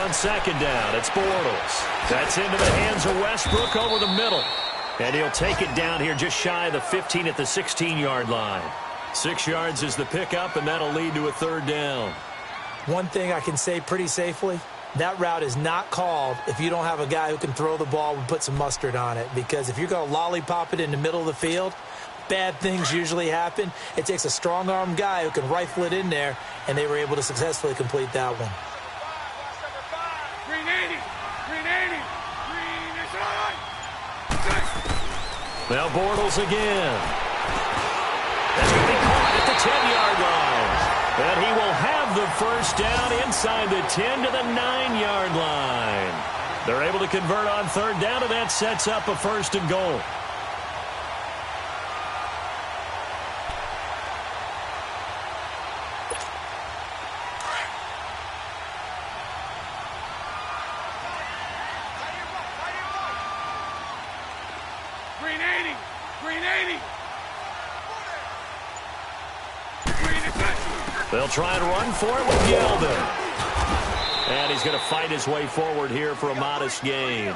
on second down. It's Bortles. That's into the hands of Westbrook over the middle. And he'll take it down here just shy of the 15 at the 16-yard line. 6 yards is the pickup, and that'll lead to a third down. One thing I can say pretty safely, that route is not called if you don't have a guy who can throw the ball and put some mustard on it. Because if you're going to lollipop it in the middle of the field, bad things usually happen. It takes a strong-arm guy who can rifle it in there, and they were able to successfully complete that one. Now Bortles again. That's going to be caught at the 10-yard line. And he will have the first down inside the 10 to the 9-yard line. They're able to convert on third down, and that sets up a first and goal. They'll try and run for it with Yeldon. And he's going to fight his way forward here for a modest gain.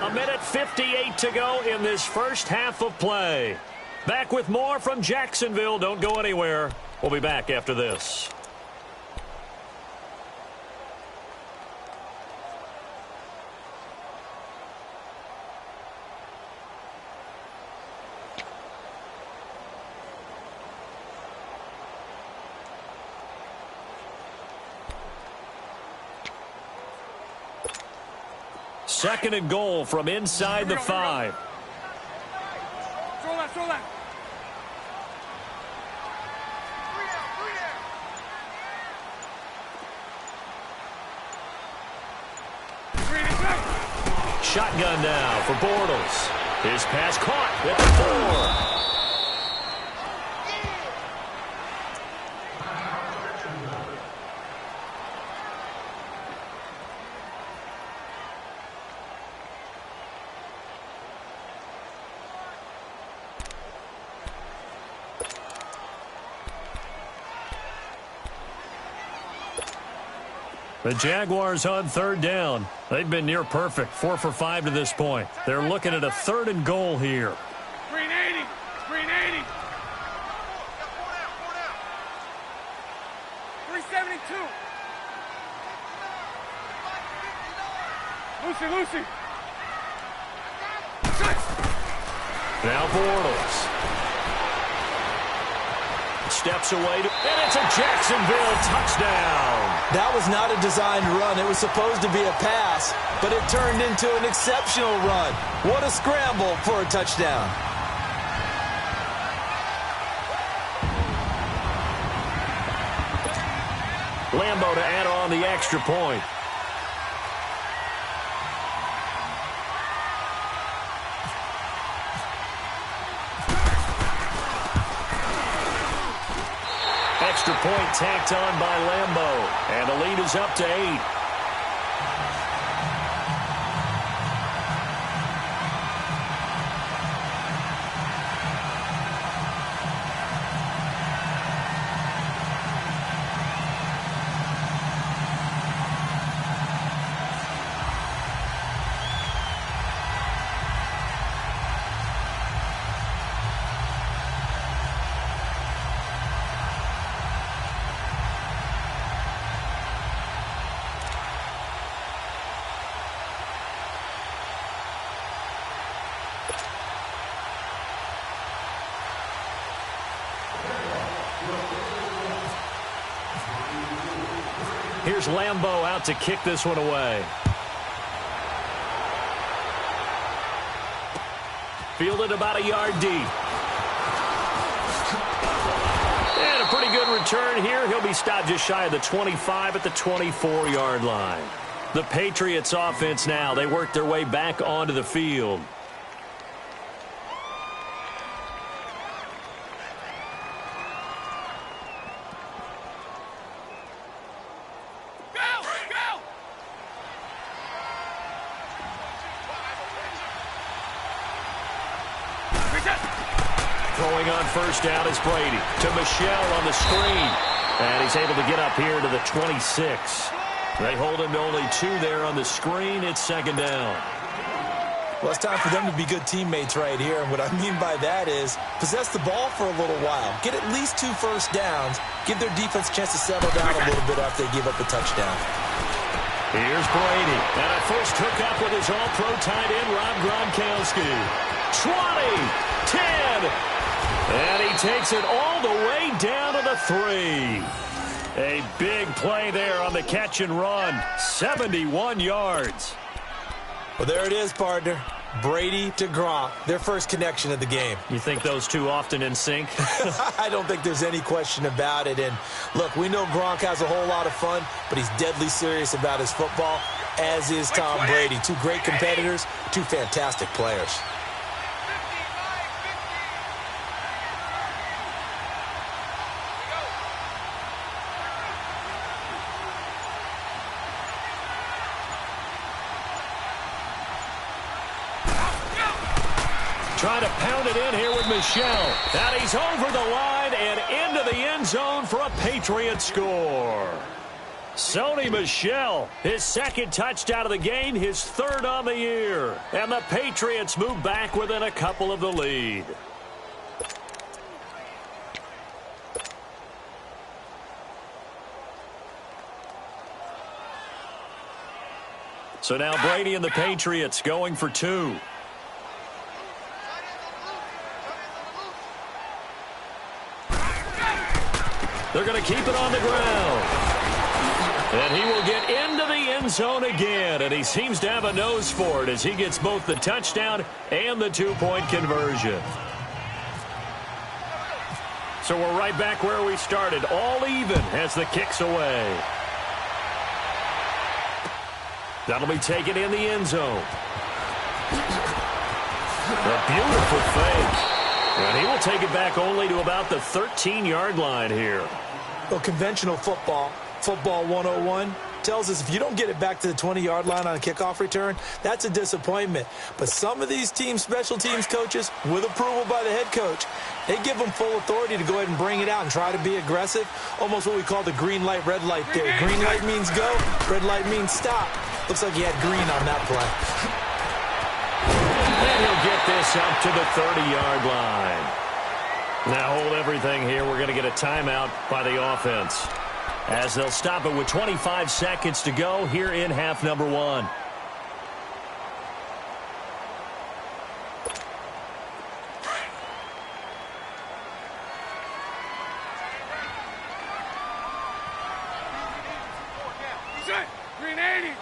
1:58 to go in this first half of play. Back with more from Jacksonville. Don't go anywhere. We'll be back after this. Second and goal from inside the 5. Shotgun now for Bortles. His pass caught at the 4. The Jaguars on third down. They've been near perfect, 4 for 5 to this point. They're looking at a third and goal here. 380. 372. Lucy. Now Bortles. Steps away, and it's a Jacksonville touchdown. That was not a designed run. It was supposed to be a pass, but it turned into an exceptional run. What a scramble for a touchdown. Lambo to add on the extra point. Extra point tacked on by Lambo. And the lead is up to 8. Here's Lambo out to kick this one away. Fielded about a yard deep. And a pretty good return here. He'll be stopped just shy of the 25 at the 24-yard line. The Patriots offense now, they work their way back onto the field. Throwing on first down is Brady to Michelle on the screen. And he's able to get up here to the 26. They hold him to only 2 there on the screen. It's second down. Well, it's time for them to be good teammates right here. And what I mean by that is possess the ball for a little while. Get at least 2 first downs. Give their defense a chance to settle down a little bit after they give up a touchdown. Here's Brady. And a first hookup with his all-pro tight end, Rob Gronkowski. 20, 10, and he takes it all the way down to the 3. A big play there on the catch and run. 71 yards. Well, there it is, partner. Brady to Gronk, their first connection of the game. You think those two often in sync? I don't think there's any question about it. And, look, we know Gronk has a whole lot of fun, but he's deadly serious about his football, as is Tom Brady. 2 great competitors, 2 fantastic players. Trying to pound it in here with Michel. And he's over the line and into the end zone for a Patriots score. Sony Michel, his second touchdown of the game, his 3rd on the year. And the Patriots move back within a couple of the lead. So now Brady and the Patriots going for 2. They're going to keep it on the ground. And he will get into the end zone again. And he seems to have a nose for it as he gets both the touchdown and the 2-point conversion. So we're right back where we started. All even as the kick's away. That'll be taken in the end zone. A beautiful fake. And he will take it back only to about the 13-yard line here. Well, conventional football 101, tells us if you don't get it back to the 20-yard line on a kickoff return, that's a disappointment. But some of these teams, special teams coaches, with approval by the head coach, they give them full authority to go ahead and bring it out and try to be aggressive, almost what we call the green light, red light theory. Green light means go, red light means stop. Looks like he had green on that play. And he'll get this up to the 30-yard line. Now hold everything here. We're going to get a timeout by the offense, as they'll stop it with 25 seconds to go here in half number 1. Green 80.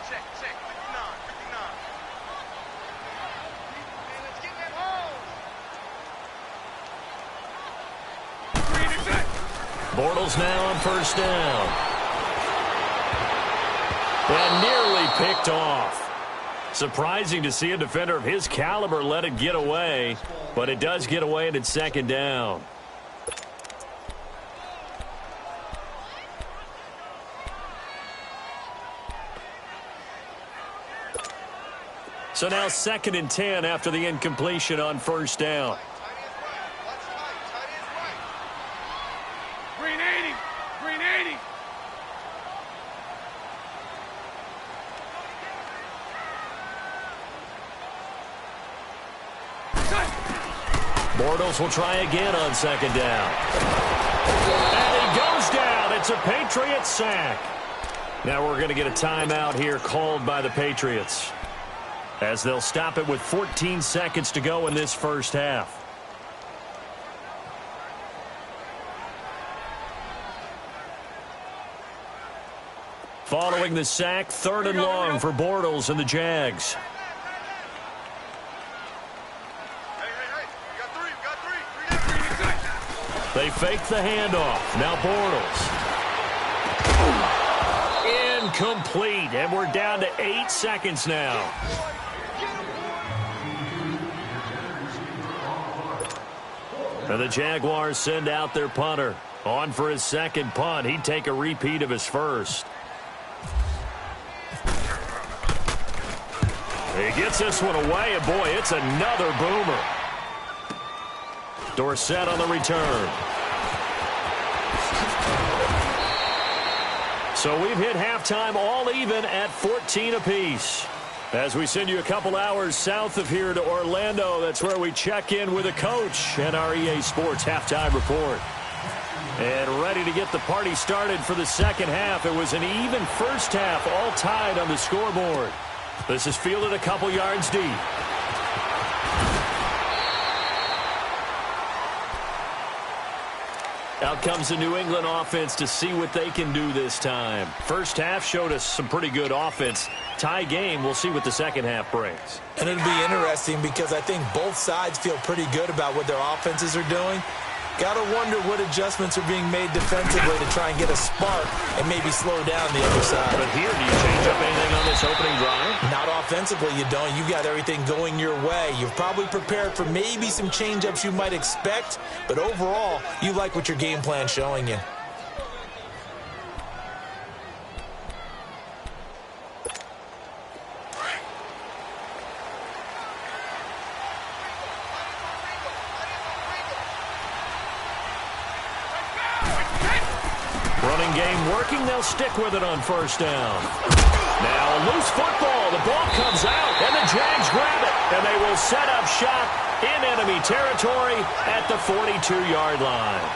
Check. 59. Let's get that home. Green is it. Bortles now on first down. And nearly picked off. Surprising to see a defender of his caliber let it get away, but it does get away and it's second down. So now 2nd and 10 after the incompletion on first down. Green 80. Green 80. Bortles will try again on second down. And he goes down. It's a Patriots sack. Now we're going to get a timeout here called by the Patriots, as they'll stop it with 14 seconds to go in this first half. Following the sack, 3rd and long for Bortles and the Jags. Hey. We got three. They fake the handoff. Now Bortles. Incomplete, and we're down to 8 seconds now. And the Jaguars send out their punter. On for his second punt. He'd take a repeat of his first. He gets this one away, and boy, it's another boomer. Dorsett on the return. So we've hit halftime all even at 14 apiece. As we send you a couple hours south of here to Orlando, that's where we check in with a coach and our EA Sports halftime report. And ready to get the party started for the second half. It was an even first half, all tied on the scoreboard. This is fielded a couple yards deep. Out comes the New England offense to see what they can do this time. First half showed us some pretty good offense. Tie game, we'll see what the second half brings. And it'll be interesting because I think both sides feel pretty good about what their offenses are doing. Got to wonder what adjustments are being made defensively to try and get a spark and maybe slow down the other side. But here, do you change up anything on this opening drive? Not offensively, you don't. You got everything going your way. You've probably prepared for maybe some change-ups you might expect, but overall, you like what your game plan's showing you. Running game working. They'll stick with it on first down. Now a loose football. The ball comes out, and the Jags grab it. And they will set up shop in enemy territory at the 42-yard line.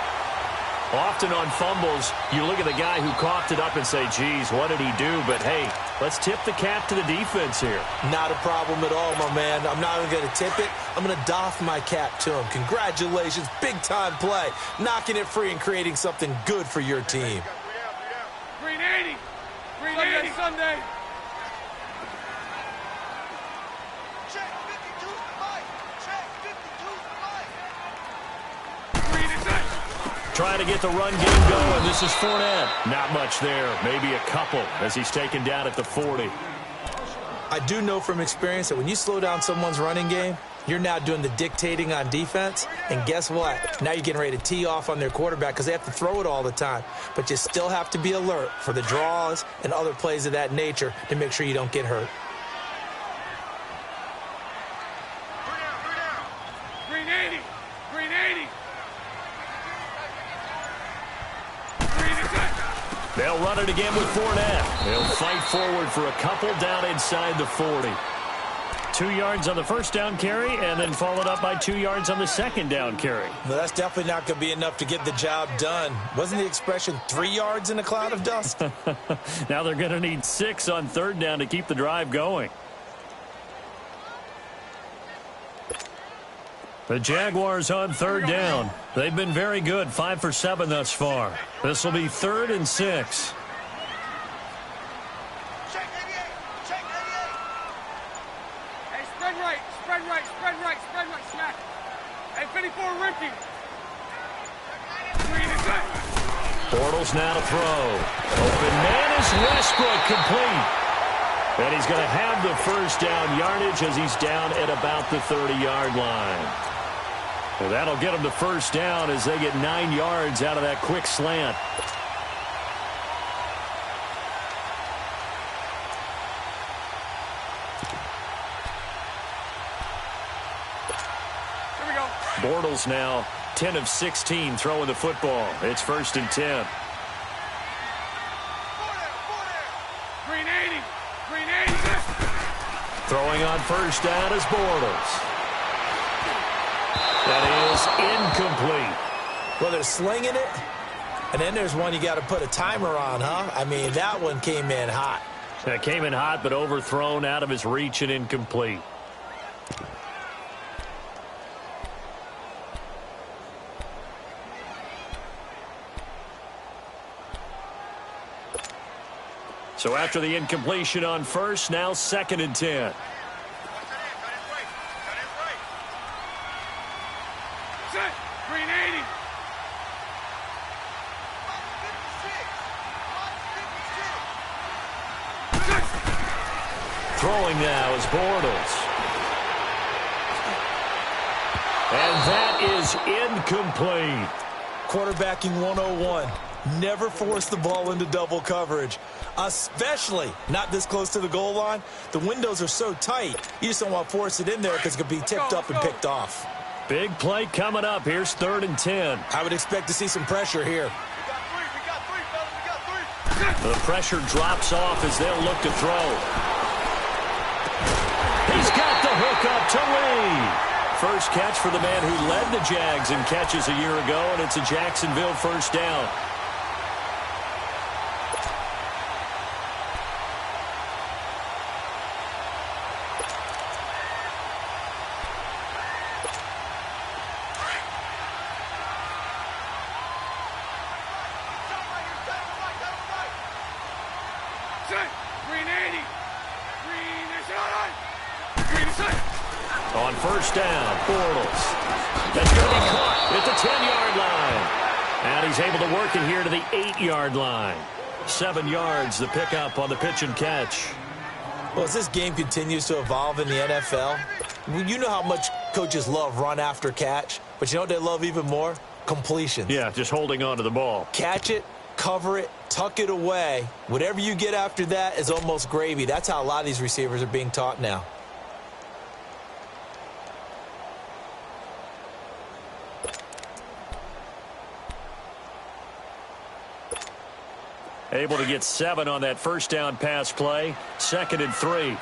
Often on fumbles, you look at the guy who coughed it up and say, geez, what did he do? But, hey, let's tip the cap to the defense here. Not a problem at all, my man. I'm not even going to tip it. I'm going to doff my cap to him. Congratulations. Big-time play. Knocking it free and creating something good for your team. Green 80. Green 80. Sunday. Check 52's the light. Check 52's the light. Green is it. Trying to get the run game going. This is Fournette. Not much there. Maybe a couple as he's taken down at the 40. I do know from experience that when you slow down someone's running game, you're now doing the dictating on defense. And guess what? Now you're getting ready to tee off on their quarterback because they have to throw it all the time. But you still have to be alert for the draws and other plays of that nature to make sure you don't get hurt. Green 80. Green 80. Green is it. They'll run it again with Fournette. They'll fight forward for a couple down inside the 40. 2 yards on the first down carry, and then followed up by 2 yards on the second down carry. Well, that's definitely not going to be enough to get the job done. Wasn't the expression 3 yards in a cloud of dust? Now they're going to need 6 on third down to keep the drive going. The Jaguars on third down. They've been very good, 5 for 7 thus far. This will be 3rd and 6. Check 88. Check 88. Hey, spread right. Spread right. Spread right. Spread right. Smack. Hey, 54 Ricky. Green is it. Bortles now to throw. Open man is Westbrook, complete. And he's going to have the first down yardage as he's down at about the 30-yard line. And that'll get him the first down as they get 9 yards out of that quick slant. Here we go. Bortles now 10 of 16 throwing the football. It's 1st and 10. Green 80. Green 80. Throwing on first down is Bortles. That is incomplete. Well, they're slinging it, and then there's one you got to put a timer on, huh? I mean, that one came in hot. That came in hot, but overthrown, out of his reach, and incomplete. So after the incompletion on first, now 2nd and 10. Set. Green 80. Set. Throwing now is Bortles. And that is incomplete. Quarterbacking 101. Never force the ball into double coverage, especially not this close to the goal line. The windows are so tight, you just don't want to force it in there because it could be tipped up and picked off. Big play coming up. Here's 3rd and 10. I would expect to see some pressure here. We got three, fellas. We got three. The pressure drops off as they'll look to throw. He's got the hook up to Lee. First catch for the man who led the Jags in catches a year ago, and it's a Jacksonville first down. On first down, Bortles. That's going to be caught at the 10-yard line. And he's able to work it here to the 8-yard line. 7 yards, the pickup on the pitch and catch. Well, as this game continues to evolve in the NFL, you know how much coaches love run after catch, but you know what they love even more? Completions. Yeah, just holding on to the ball. Catch it, cover it, tuck it away. Whatever you get after that is almost gravy. That's how a lot of these receivers are being taught now. Able to get 7 on that first down pass play. 2nd and 3. 4 down,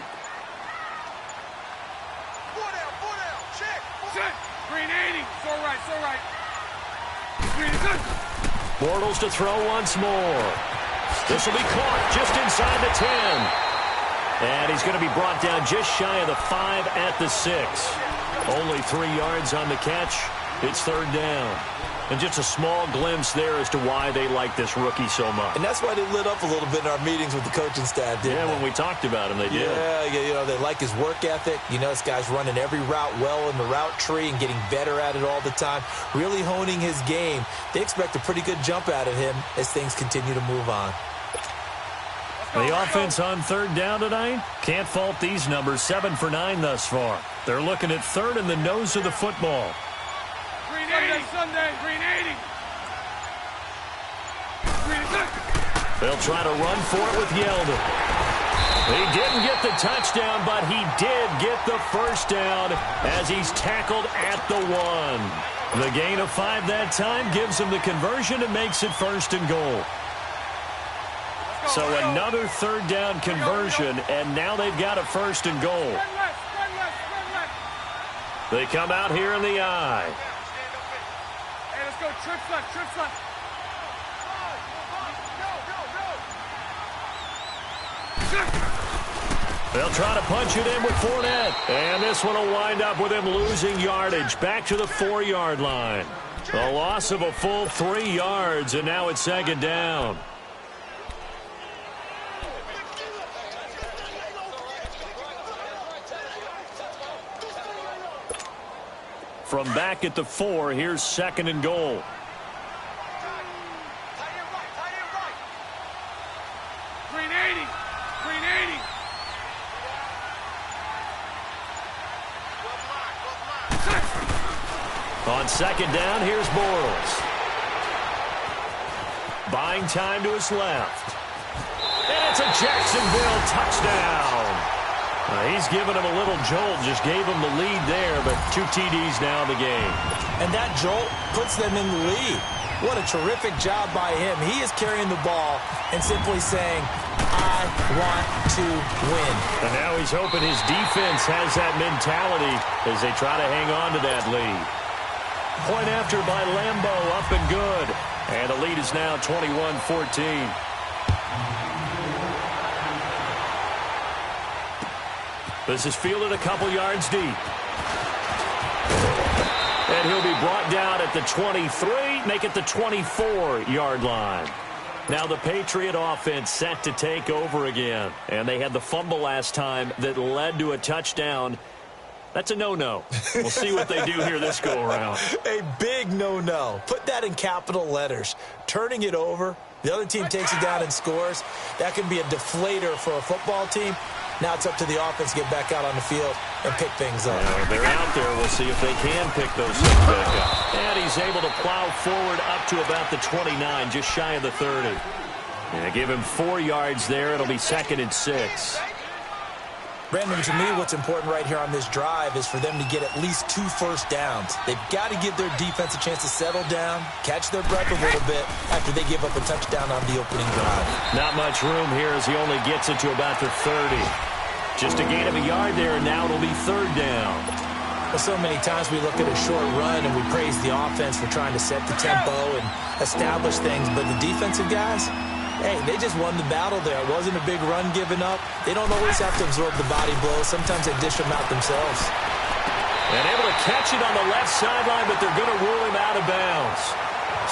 check. Set. Green 80. So right. Green is good. Bortles to throw once more. This will be caught just inside the 10. And he's going to be brought down just shy of the 5 at the 6. Only 3 yards on the catch. It's 3rd down. And just a small glimpse there as to why they like this rookie so much. And that's why they lit up a little bit in our meetings with the coaching staff, didn't they? When we talked about him, they did. Yeah, you know, they like his work ethic. You know, this guy's running every route well in the route tree and getting better at it all the time, really honing his game. They expect a pretty good jump out of him as things continue to move on. The offense on 3rd down tonight, can't fault these numbers. 7 for 9 thus far. They're looking at 3rd in the nose of the football. Green 80. Sunday. Green 80. Green is good. They'll try to run for it with Yeldon. He didn't get the touchdown, but he did get the first down as he's tackled at the 1. The gain of 5 that time gives him the conversion and makes it 1st and goal. So another 3rd down conversion, and now they've got a 1st and goal. They come out here in the eye. Hey, let's go. Trips left. They'll try to punch it in with Fournette. And this one will wind up with him losing yardage back to the 4-yard line. A loss of a full 3 yards, and now it's 2nd down. From back at the 4, here's 2nd and goal. Green 80. On 2nd down, here's Bortles. Buying time to his left. And it's a Jacksonville touchdown. He's given him a little jolt, just gave him the lead there, but 2 TDs now in the game. And that jolt puts them in the lead. What a terrific job by him. He is carrying the ball and simply saying, I want to win. And now he's hoping his defense has that mentality as they try to hang on to that lead. Point after by Lambeau, up and good. And the lead is now 21-14. This is fielded a couple yards deep. And he'll be brought down at the 23, make it the 24-yard line. Now the Patriot offense set to take over again. And they had the fumble last time that led to a touchdown. That's a no-no. We'll see what they do here this go-around. A big no-no. Put that in capital letters. Turning it over, the other team takes it down and scores. That can be a deflator for a football team. Now it's up to the offense to get back out on the field and pick things up. Yeah, they're out there. We'll see if they can pick those things back up. And he's able to plow forward up to about the 29, just shy of the 30. And give him 4 yards there. It'll be 2nd and 6. Brandon, to me, what's important right here on this drive is for them to get at least 2 first downs. They've got to give their defense a chance to settle down, catch their breath a little bit after they give up a touchdown on the opening drive. Not much room here as he only gets it to about the 30. Just a gain of a yard there, and now it'll be 3rd down. Well, so many times we look at a short run and we praise the offense for trying to set the tempo and establish things, but the defensive guys, hey, they just won the battle there. It wasn't a big run given up. They don't always have to absorb the body blows. Sometimes they dish them out themselves. And able to catch it on the left sideline, but they're going to rule him out of bounds.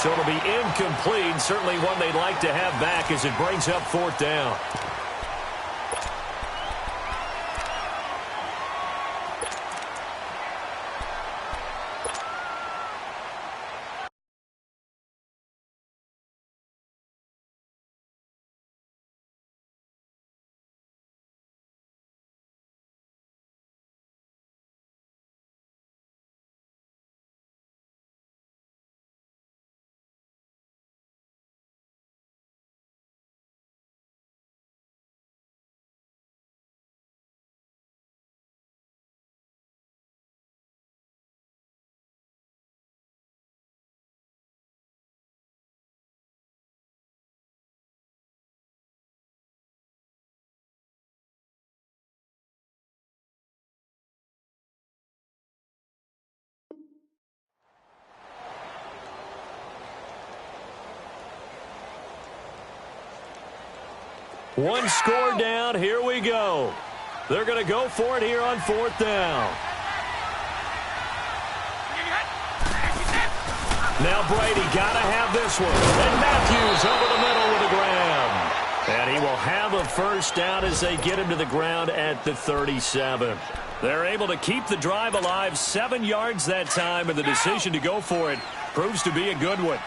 So it'll be incomplete, certainly one they'd like to have back as it brings up 4th down. One score down. Here we go. They're going to go for it here on 4th down. Now Brady got to have this one. And Matthews over the middle with a grab. And he will have a 1st down as they get him to the ground at the 37. They're able to keep the drive alive, 7 yards that time, and the decision to go for it proves to be a good one.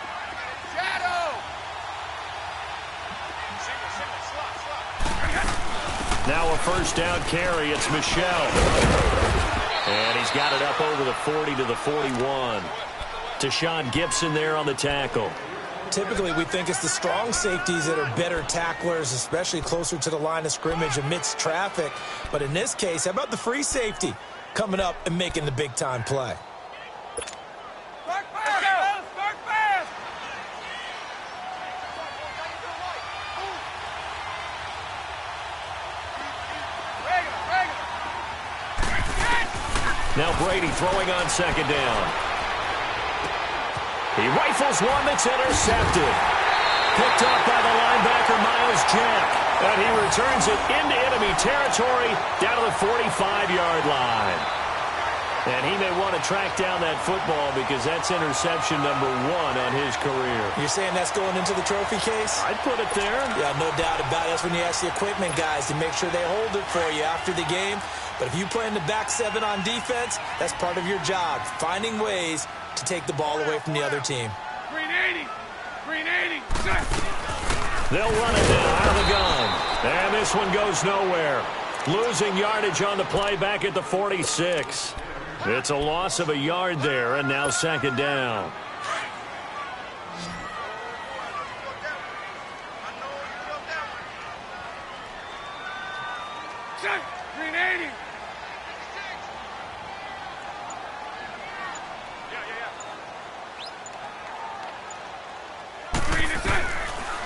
Now a 1st down carry. It's Michel. And he's got it up over the 40 to the 41. Tashawn Gibson there on the tackle. Typically, we think it's the strong safeties that are better tacklers, especially closer to the line of scrimmage amidst traffic. But in this case, how about the free safety coming up and making the big-time play? Now Brady throwing on 2nd down. He rifles one that's intercepted. Picked up by the linebacker, Miles Jack. And he returns it into enemy territory down to the 45-yard line. And he may want to track down that football because that's interception number 1 on his career. You're saying that's going into the trophy case? I'd put it there. Yeah, no doubt about it. That's when you ask the equipment guys to make sure they hold it for you after the game. But if you play in the back 7 on defense, that's part of your job, finding ways to take the ball away from the other team. Green 80. Green 80. They'll run it now out of the gun. And this one goes nowhere. Losing yardage on the play back at the 46. It's a loss of a yard there, and now 2nd down. Green 80.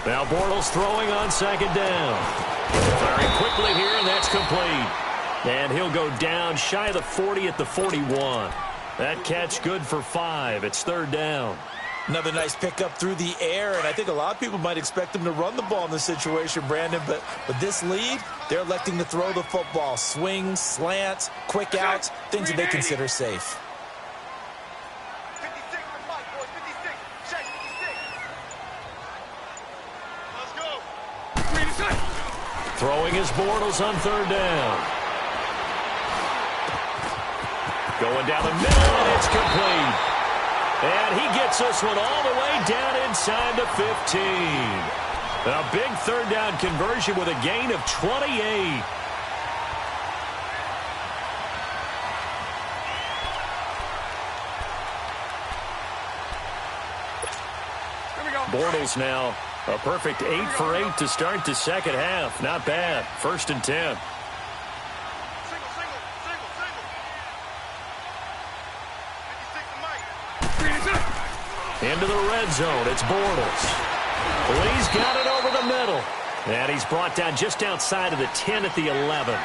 Now Bortles throwing on 2nd down. Very quickly here, and that's complete. And he'll go down shy of the 40 at the 41. That catch good for 5. It's 3rd down. Another nice pickup through the air, and I think a lot of people might expect him to run the ball in this situation, Brandon, but with this lead, they're electing to throw the football. Swings, slants, quick outs, things that they consider safe. 56 for Mike, boys. 56. Check 56. Let's go. Throwing his Bortles on 3rd down. Going down the middle, and it's complete. And he gets this one all the way down inside the 15. A big 3rd down conversion with a gain of 28. Bortles now a perfect 8 for 8 to start the 2nd half. Not bad. 1st and 10. Into the red zone, it's Bortles. Lee's got it over the middle. And he's brought down just outside of the 10 at the 11.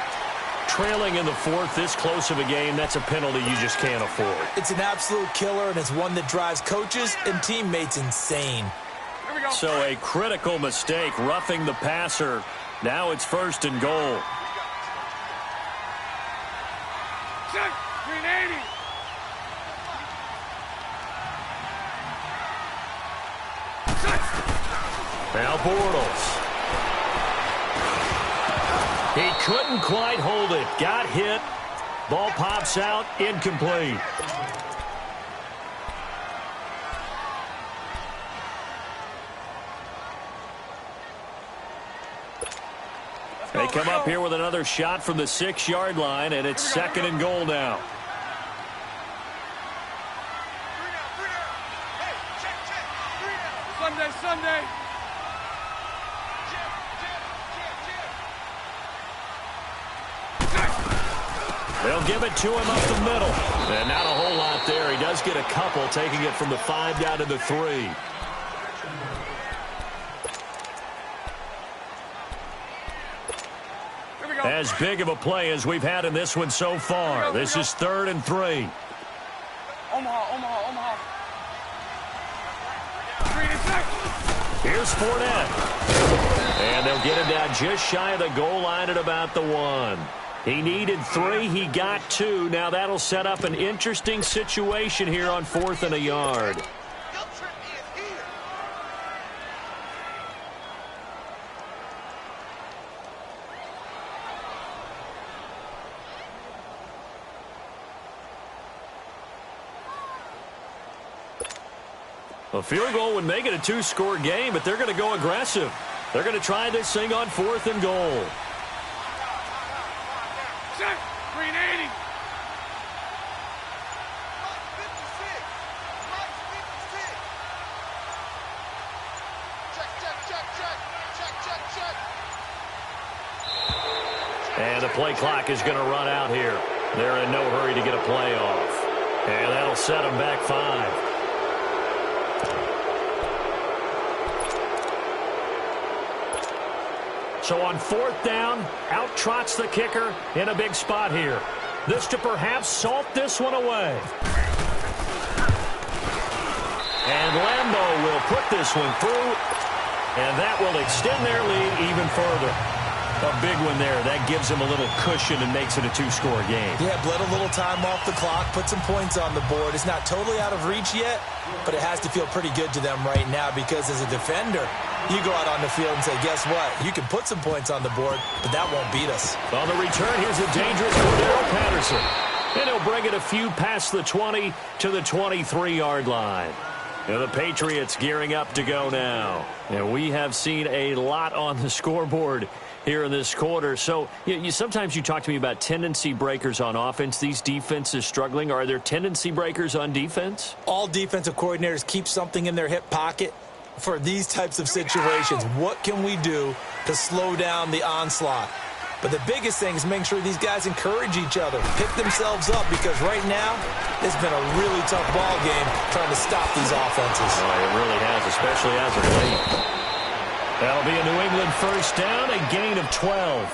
Trailing in the fourth, this close of a game, that's a penalty you just can't afford. It's an absolute killer, and it's one that drives coaches and teammates insane. Here we go. So a critical mistake, roughing the passer. Now it's 1st and goal. Check. 380. Now Bortles. He couldn't quite hold it. Got hit. Ball pops out. Incomplete. They come up here with another shot from the 6-yard line, and it's 2nd and goal now. Sunday. They'll give it to him up the middle. And not a whole lot there. He does get a couple, taking it from the 5 down to the 3. As big of a play as we've had in this one so far. This is 3rd and 3. Omaha. Here's Fournette. And they'll get him down just shy of the goal line at about the 1. He needed 3. He got 2. Now that'll set up an interesting situation here on 4th and a yard. A field goal would make it a 2-score game, but they're going to go aggressive. They're going to try this thing on 4th and goal. Check. 380. And the play clock is going to run out here. They're in no hurry to get a play off. And that'll set them back 5. So on 4th down, out trots the kicker in a big spot here. This to perhaps salt this one away. And Lambeau will put this one through, and that will extend their lead even further. A big one there. That gives them a little cushion and makes it a 2-score game. Yeah, bled a little time off the clock, put some points on the board. It's not totally out of reach yet, but it has to feel pretty good to them right now because as a defender, you go out on the field and say, guess what? You can put some points on the board, but that won't beat us. On the return, here's a dangerous Cordero Patterson. And he'll bring it a few past the 20 to the 23-yard line. And the Patriots gearing up to go now. And we have seen a lot on the scoreboard here in this quarter. So sometimes you talk to me about tendency breakers on offense. These defenses struggling. Are there tendency breakers on defense? All defensive coordinators keep something in their hip pocket for these types of situations. What can we do to slow down the onslaught? But the biggest thing is making sure these guys encourage each other, pick themselves up, because right now it's been a really tough ball game trying to stop these offenses. Oh, it really has, especially as of late. That'll be a New England 1st down, a gain of 12.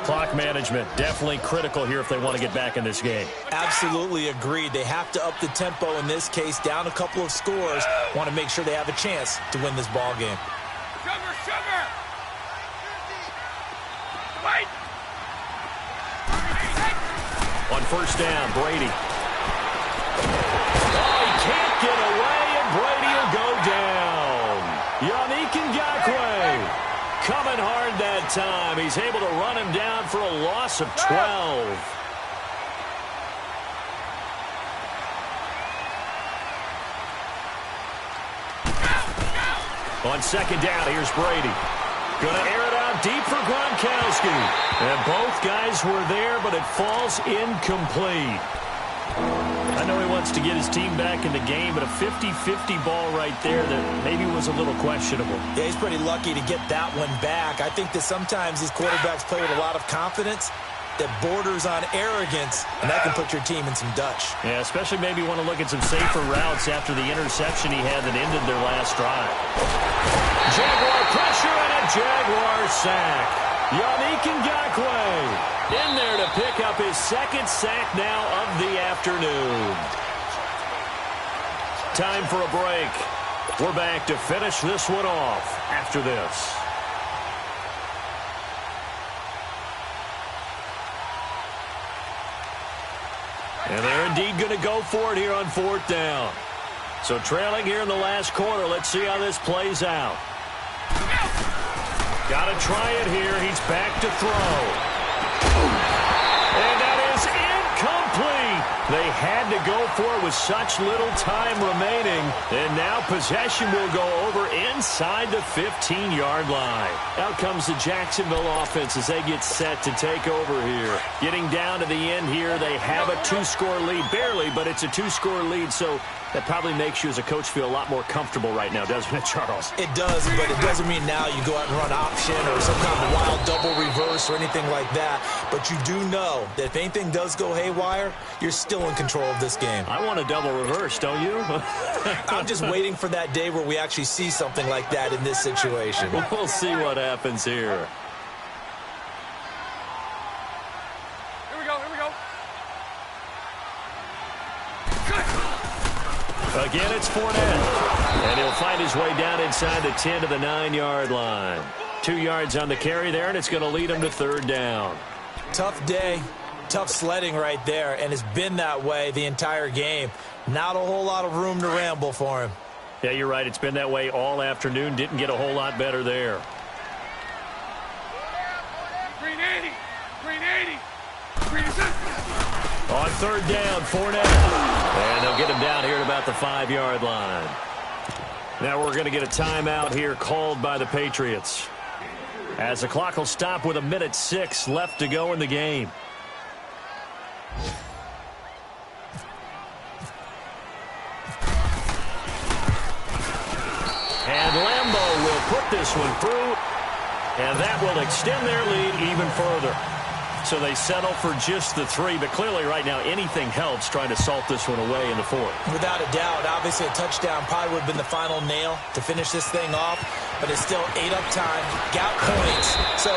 Clock management definitely critical here if they want to get back in this game. Absolutely agreed. They have to up the tempo in this case, down a couple of scores. Want to make sure they have a chance to win this ball game. Sugar! Wait! On 1st down, Brady. Oh, he can't get away, and Brady will go down. Yannick Ngakoue coming hard that time. He's able to run him down for a loss of 12. On 2nd down, here's Brady. Going to air it out deep for Gronkowski. And both guys were there, but it falls incomplete. I know he wants to get his team back in the game, but a 50-50 ball right there that maybe was a little questionable. Yeah, he's pretty lucky to get that one back. I think that sometimes these quarterbacks play with a lot of confidence, that borders on arrogance, and that can put your team in some Dutch. Yeah, especially maybe want to look at some safer routes after the interception he had that ended their last drive. Jaguar pressure and a Jaguar sack. Yannick Ngakoue in there to pick up his second sack now of the afternoon. Time for a break. We're back to finish this one off after this. And they're indeed going to go for it here on fourth down. So trailing here in the last quarter. Let's see how this plays out. Got to try it here. He's back to throw. And that is incomplete. They had to go for it with such little time remaining. And now possession will go over inside the 15-yard line. Out comes the Jacksonville offense as they get set to take over here. Getting down to the end here, they have a two-score lead. Barely, but it's a two-score lead, so that probably makes you as a coach feel a lot more comfortable right now, doesn't it, Charles? It does, but it doesn't mean now you go out and run option or some kind of wild double reverse or anything like that. But you do know that if anything does go haywire, you're still in control of this game. I want a double reverse, don't you? I'm just waiting for that day where we actually see something like that in this situation. We'll see what happens here. Here we go, here we go. Again, it's Fournette. And he'll find his way down inside the 10 to the 9-yard line. 2 yards on the carry there, and it's going to lead him to third down. Tough day, tough sledding right there, and it's been that way the entire game. Not a whole lot of room to ramble for him. Yeah, you're right. It's been that way all afternoon. Didn't get a whole lot better there. Green 80. Green 80. Green 60. On third down, Fournette. And they'll get him down here at about the 5-yard line. Now we're going to get a timeout here called by the Patriots, as the clock will stop with 1:06 left to go in the game. And Lambeau will put this one through, and that will extend their lead even further. So they settle for just the 3, but clearly right now anything helps trying to salt this one away in the fourth. Without a doubt, obviously a touchdown probably would have been the final nail to finish this thing off, but it's still 8 up time, got points. So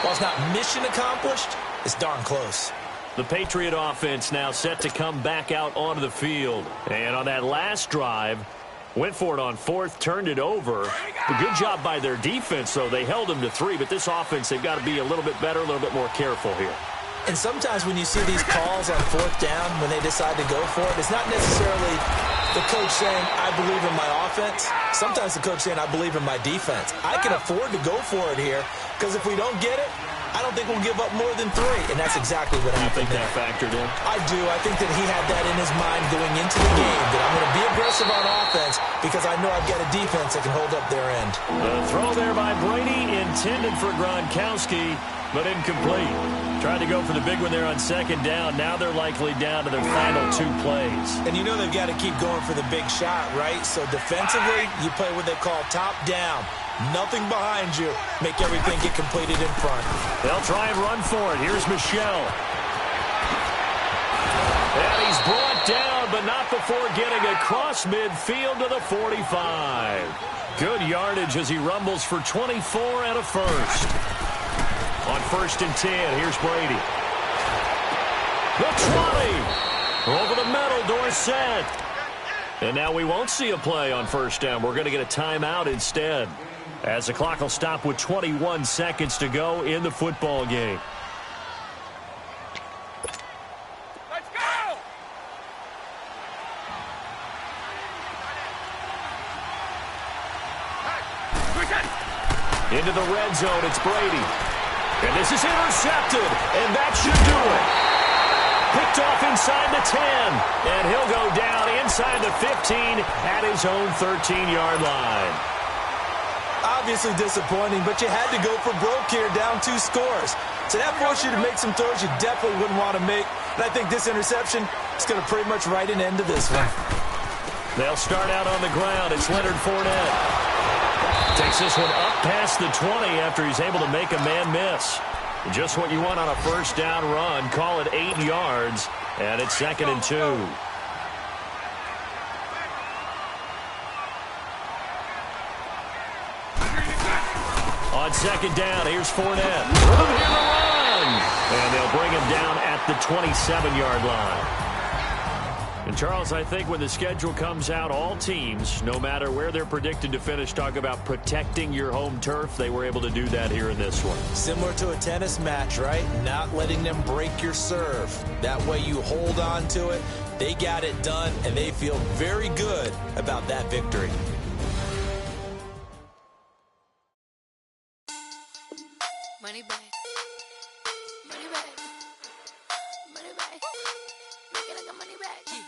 while it's not mission accomplished, it's darn close. The Patriot offense now set to come back out onto the field. And on that last drive, went for it on fourth, turned it over. A good job by their defense, though. They held them to 3, but this offense, they've got to be a little bit better, a little bit more careful here. And sometimes when you see these calls on fourth down, when they decide to go for it, it's not necessarily the coach saying, I believe in my offense. Sometimes the coach saying, I believe in my defense. I can afford to go for it here, because if we don't get it, I don't think we'll give up more than 3. And that's exactly what happened. You think that factored in? I do. I think that he had that in his mind going into the game, that I'm going to be aggressive on offense because I know I've got a defense that can hold up their end. The throw there by Brady, intended for Gronkowski, but incomplete. Tried to go for the big one there on second down. Now they're likely down to their final 2 plays. And you know they've got to keep going for the big shot, right? So defensively, you play what they call top down. Nothing behind you. Make everything get completed in front. They'll try and run for it. Here's Michel. And he's brought down, but not before getting across midfield to the 45. Good yardage as he rumbles for 24 and a first. On 1st and 10, here's Brady. The 20. Over the middle, Dorsett. And now we won't see a play on 1st down. We're going to get a timeout instead, as the clock will stop with 21 seconds to go in the football game. Let's go! Into the red zone, it's Brady. And this is intercepted, and that should do it. Picked off inside the 10, and he'll go down inside the 15 at his own 13-yard line. Obviously disappointing, but you had to go for broke here, down 2 scores. So that forced you to make some throws you definitely wouldn't want to make. And I think this interception is going to pretty much write an end to this one. They'll start out on the ground. It's Leonard Fournette. Takes this one up past the 20 after he's able to make a man miss. Just what you want on a first down run. Call it 8 yards, and it's 2nd and 2. On 2nd down, here's Fournette. Room here to run. And they'll bring him down at the 27-yard line. And, Charles, I think when the schedule comes out, all teams, no matter where they're predicted to finish, talk about protecting your home turf. They were able to do that here in this one. Similar to a tennis match, right? Not letting them break your serve. That way you hold on to it. They got it done, and they feel very good about that victory. Money back. Money back. Money back. Make it like a money back.